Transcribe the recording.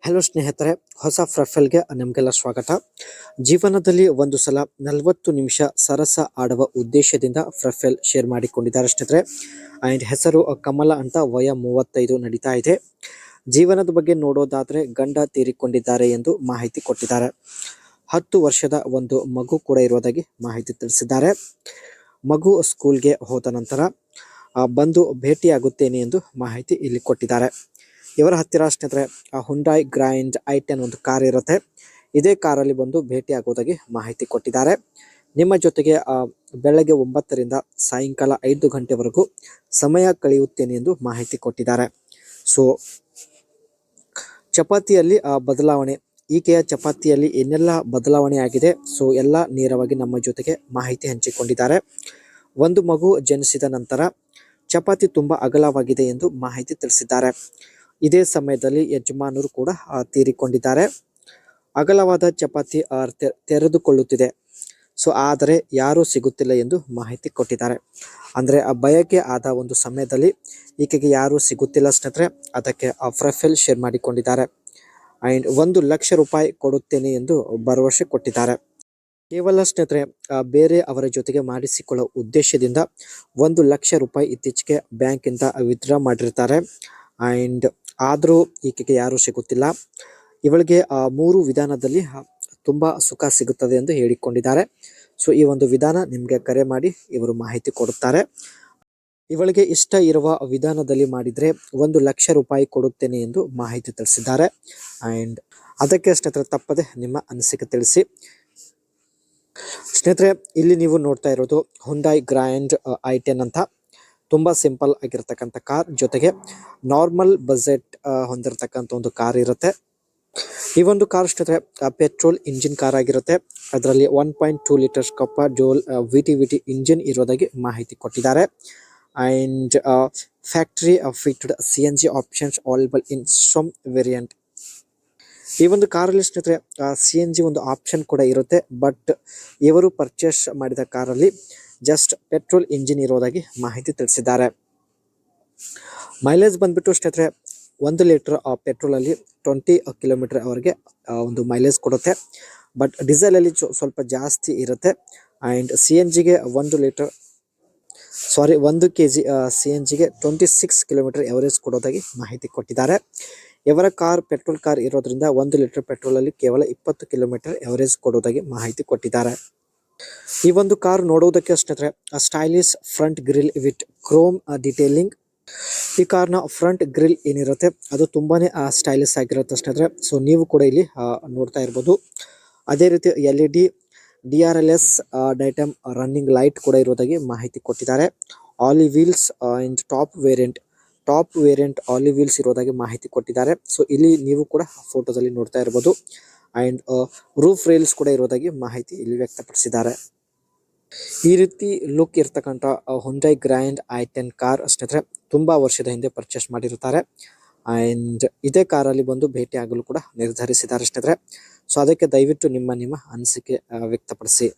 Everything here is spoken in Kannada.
ಹಲೋ ಸ್ನೇಹಿತರೆ, ಹೊಸ ಪ್ರೊಫೈಲ್ಗೆ ನಿಮಗೆಲ್ಲ ಸ್ವಾಗತ. ಜೀವನದಲ್ಲಿ ಒಂದು ಸಲ 40 ನಿಮಿಷ ಸರಸ ಆಡುವ ಉದ್ದೇಶದಿಂದ ಪ್ರೊಫೈಲ್ ಶೇರ್ ಮಾಡಿಕೊಂಡಿದ್ದಾರೆ ಸ್ನೇಹಿತರೆ. ಆ್ಯಂಡ್ ಹೆಸರು ಕಮಲ ಅಂತ, ವಯ 35 ನಡೀತಾ ಇದೆ. ಜೀವನದ ಬಗ್ಗೆ ನೋಡೋದಾದ್ರೆ ಗಂಡ ತೀರಿಕೊಂಡಿದ್ದಾರೆ ಎಂದು ಮಾಹಿತಿ ಕೊಟ್ಟಿದ್ದಾರೆ. 10 ವರ್ಷದ ಒಂದು ಮಗು ಕೂಡ ಇರೋದಾಗಿ ಮಾಹಿತಿ ತಿಳಿಸಿದ್ದಾರೆ. ಮಗು ಸ್ಕೂಲ್ಗೆ ಹೋದ ನಂತರ ಬಂದು ಭೇಟಿಯಾಗುತ್ತೇನೆ ಎಂದು ಮಾಹಿತಿ ಇಲ್ಲಿ ಕೊಟ್ಟಿದ್ದಾರೆ. ಇವರ ಹತ್ತಿರ ಸ್ನೇಹಿತರೆ ಹುಂಡಾಯ್ ಗ್ರ್ಯಾಂಡ್ i10 ಒಂದು ಕಾರ್ ಇರುತ್ತೆ. ಇದೇ ಕಾರಲ್ಲಿ ಬಂದು ಭೇಟಿ ಆಗೋದಾಗಿ ಮಾಹಿತಿ ಕೊಟ್ಟಿದ್ದಾರೆ. ನಿಮ್ಮ ಜೊತೆಗೆ ಬೆಳಗ್ಗೆ 9 ರಿಂದ ಸಾಯಂಕಾಲ 5 ಗಂಟೆವರೆಗೂ ಸಮಯ ಕಳೆಯುತ್ತೇನೆ ಎಂದು ಮಾಹಿತಿ ಕೊಟ್ಟಿದ್ದಾರೆ. ಸೊ ಚಪಾತಿಯಲ್ಲಿ ಬದಲಾವಣೆ, ಈಕೆಯ ಚಪಾತಿಯಲ್ಲಿ ಏನೆಲ್ಲ ಬದಲಾವಣೆ ಆಗಿದೆ, ಸೊ ಎಲ್ಲ ನೇರವಾಗಿ ನಮ್ಮ ಜೊತೆಗೆ ಮಾಹಿತಿ ಹಂಚಿಕೊಂಡಿದ್ದಾರೆ. ಒಂದು ಮಗು ಜನಿಸಿದ ನಂತರ ಚಪಾತಿ ತುಂಬ ಅಗಲವಾಗಿದೆ ಎಂದು ಮಾಹಿತಿ ತಿಳಿಸಿದ್ದಾರೆ. ಇದೇ ಸಮಯದಲ್ಲಿ ಯಜಮಾನರು ಕೂಡ ತೀರಿಕೊಂಡಿದ್ದಾರೆ. ಅಗಲವಾದ ಚಪಾತಿ ತೆರೆದುಕೊಳ್ಳುತ್ತಿದೆ, ಸೊ ಆದರೆ ಯಾರೂ ಸಿಗುತ್ತಿಲ್ಲ ಎಂದು ಮಾಹಿತಿ ಕೊಟ್ಟಿದ್ದಾರೆ. ಅಂದರೆ ಬಯಕೆ ಆದ ಒಂದು ಸಮಯದಲ್ಲಿ ಈಕೆಗೆ ಯಾರೂ ಸಿಗುತ್ತಿಲ್ಲ ಸ್ನೇಹಿತರೆ, ಅದಕ್ಕೆ ಪ್ರೊಫೈಲ್ ಶೇರ್ ಮಾಡಿಕೊಂಡಿದ್ದಾರೆ. ಆ್ಯಂಡ್ 1 ಲಕ್ಷ ರೂಪಾಯಿ ಕೊಡುತ್ತೇನೆ ಎಂದು ಭರವಸೆ ಕೊಟ್ಟಿದ್ದಾರೆ. ಕೇವಲ ಸ್ನೇಹಿತರೆ ಬೇರೆ ಅವರ ಜೊತೆಗೆ ಮಾಡಿಸಿಕೊಳ್ಳುವ ಉದ್ದೇಶದಿಂದ 1 ಲಕ್ಷ ರೂಪಾಯಿ ಇತ್ತೀಚೆಗೆ ಬ್ಯಾಂಕಿಂದ ವಿತ್ಡ್ರಾ ಮಾಡಿರ್ತಾರೆ. ಆ್ಯಂಡ್ ಆದರೂ ಈಕೆಗೆ ಯಾರೂ ಸಿಗುತ್ತಿಲ್ಲ. ಇವಳಿಗೆ 3 ವಿಧಾನದಲ್ಲಿ ತುಂಬ ಸುಖ ಸಿಗುತ್ತದೆ ಎಂದು ಹೇಳಿಕೊಂಡಿದ್ದಾರೆ. ಸೊ ಈ ಒಂದು ವಿಧಾನ ನಿಮಗೆ ಕರೆ ಮಾಡಿ ಇವರು ಮಾಹಿತಿ ಕೊಡುತ್ತಾರೆ. ಇವಳಿಗೆ ಇಷ್ಟ ಇರುವ ವಿಧಾನದಲ್ಲಿ ಮಾಡಿದರೆ 1 ಲಕ್ಷ ರೂಪಾಯಿ ಕೊಡುತ್ತೇನೆ ಎಂದು ಮಾಹಿತಿ ತಿಳಿಸಿದ್ದಾರೆ. ಆ್ಯಂಡ್ ಅದಕ್ಕೆ ಸ್ನೇಹಿತರೆ ತಪ್ಪದೆ ನಿಮ್ಮ ಅನಿಸಿಕೆ ತಿಳಿಸಿ. ಸ್ನೇಹಿತರೆ ಇಲ್ಲಿ ನೀವು ನೋಡ್ತಾ ಇರೋದು ಹುಂಡಾಯ್ ಗ್ರ್ಯಾಂಡ್ i10 ಅಂತ, ತುಂಬ ಸಿಂಪಲ್ ಆಗಿರ್ತಕ್ಕಂಥ ಕಾರ್, ಜೊತೆಗೆ ನಾರ್ಮಲ್ ಬಜೆಟ್ ಹೊಂದಿರತಕ್ಕಂಥ ಒಂದು ಕಾರ್ ಇರುತ್ತೆ. ಈ ಒಂದು ಕಾರ್ ಸ್ನೇಹಿತರೆ ಪೆಟ್ರೋಲ್ ಇಂಜಿನ್ ಕಾರ್ ಆಗಿರುತ್ತೆ. ಅದರಲ್ಲಿ 1.2 ಲೀಟರ್ಸ್ ಕಪ್ಪ ಡೋಲ್ VT ಇಂಜಿನ್ ಇರೋದಾಗಿ ಮಾಹಿತಿ ಕೊಟ್ಟಿದ್ದಾರೆ. And factory fitted CNG options available in some variant. ಈ ಒಂದು ಕಾರಲ್ಲಿ ಸ್ನೇಹಿತರೆ CNG ಒಂದು ಆಪ್ಷನ್ ಕೂಡ ಇರುತ್ತೆ. ಬಟ್ ಇವರು ಪರ್ಚೇಸ್ ಮಾಡಿದ ಕಾರಲ್ಲಿ ಜಸ್ಟ್ ಪೆಟ್ರೋಲ್ ಇಂಜಿನ್ ಇರೋದಾಗಿ ಮಾಹಿತಿ ತಿಳಿಸಿದ್ದಾರೆ. ಮೈಲೇಜ್ ಬಂದ್ಬಿಟ್ಟು ಸ್ನೇಹಿತರೆ 1 ಲೀಟರ್ ಪೆಟ್ರೋಲಲ್ಲಿ 20 ಕಿಲೋಮೀಟರ್ ಅವರಿಗೆ ಒಂದು ಮೈಲೇಜ್ ಕೊಡುತ್ತೆ. ಬಟ್ ಡೀಸೆಲಲ್ಲಿ ಸ್ವಲ್ಪ ಜಾಸ್ತಿ ಇರುತ್ತೆ. ಆ್ಯಂಡ್ CNGಗೆ 1 kg CNGಗೆ 26 ಕಿಲೋಮೀಟರ್ ಎವರೇಜ್ ಕೊಡೋದಾಗಿ ಮಾಹಿತಿ ಕೊಟ್ಟಿದ್ದಾರೆ. ಇವರ ಕಾರ್ ಪೆಟ್ರೋಲ್ ಕಾರ್ ಇರೋದ್ರಿಂದ 1 ಲೀಟರ್ ಪೆಟ್ರೋಲಲ್ಲಿ ಕೇವಲ 20 ಕಿಲೋಮೀಟರ್ ಎವರೇಜ್ ಕೊಡೋದಾಗಿ ಮಾಹಿತಿ ಕೊಟ್ಟಿದ್ದಾರೆ. ಈ ಒಂದು ಕಾರ್ ನೋಡುವುದಕ್ಕೆ ಸ್ನೇಹಿತರೆ stylish front grill with Chrome detailing. ಈ ಕಾರ್ನ ಫ್ರಂಟ್ ಗ್ರಿಲ್ ಏನಿರುತ್ತೆ ಅದು ತುಂಬಾನೇ ಸ್ಟೈಲಿಶ್ ಆಗಿರುತ್ತೆ ಸ್ನೇಹಿತರೆ. ಸೊ ನೀವು ಕೂಡ ಇಲ್ಲಿ ನೋಡ್ತಾ ಇರ್ಬೋದು. ಅದೇ ರೀತಿ LED DRLS ಡೈಟಮ್ ರನ್ನಿಂಗ್ ಲೈಟ್ ಕೂಡ ಇರೋದಾಗಿ ಮಾಹಿತಿ ಕೊಟ್ಟಿದ್ದಾರೆ. ಆಲಿ ವೀಲ್ಸ್ ಅಂಡ್ ಟಾಪ್ ವೇರಿಯಂಟ್ ಆಲಿ ವೀಲ್ಸ್ ಇರೋದಾಗಿ ಮಾಹಿತಿ ಕೊಟ್ಟಿದ್ದಾರೆ. ಸೊ ಇಲ್ಲಿ ನೀವು ಕೂಡ ಫೋಟೋದಲ್ಲಿ ನೋಡ್ತಾ ಇರ್ಬೋದು. ಆ್ಯಂಡ್ ರೂಫ್ ರೈಲ್ಸ್ ಕೂಡ ಇರೋದಾಗಿ ಮಾಹಿತಿ ಇಲ್ಲಿ ವ್ಯಕ್ತಪಡಿಸಿದ್ದಾರೆ. ಈ ರೀತಿ ಲುಕ್ ಇರ್ತಕ್ಕಂಥ ಹುಂಡೈ ಗ್ರ್ಯಾಂಡ್ i10 ಕಾರ್ ಸ್ನೇಹಿತರೆ ತುಂಬ ವರ್ಷದ ಹಿಂದೆ ಪರ್ಚೇಸ್ ಮಾಡಿರುತ್ತಾರೆ. ಆ್ಯಂಡ್ ಇದೇ ಕಾರಲ್ಲಿ ಬಂದು ಭೇಟಿ ಆಗಲು ಕೂಡ ನಿರ್ಧರಿಸಿದ್ದಾರೆ ಸ್ನೇಹಿತರೆ. ಸೊ ಅದಕ್ಕೆ ದಯವಿಟ್ಟು ನಿಮ್ಮ ಅನಿಸಿಕೆ ವ್ಯಕ್ತಪಡಿಸಿ.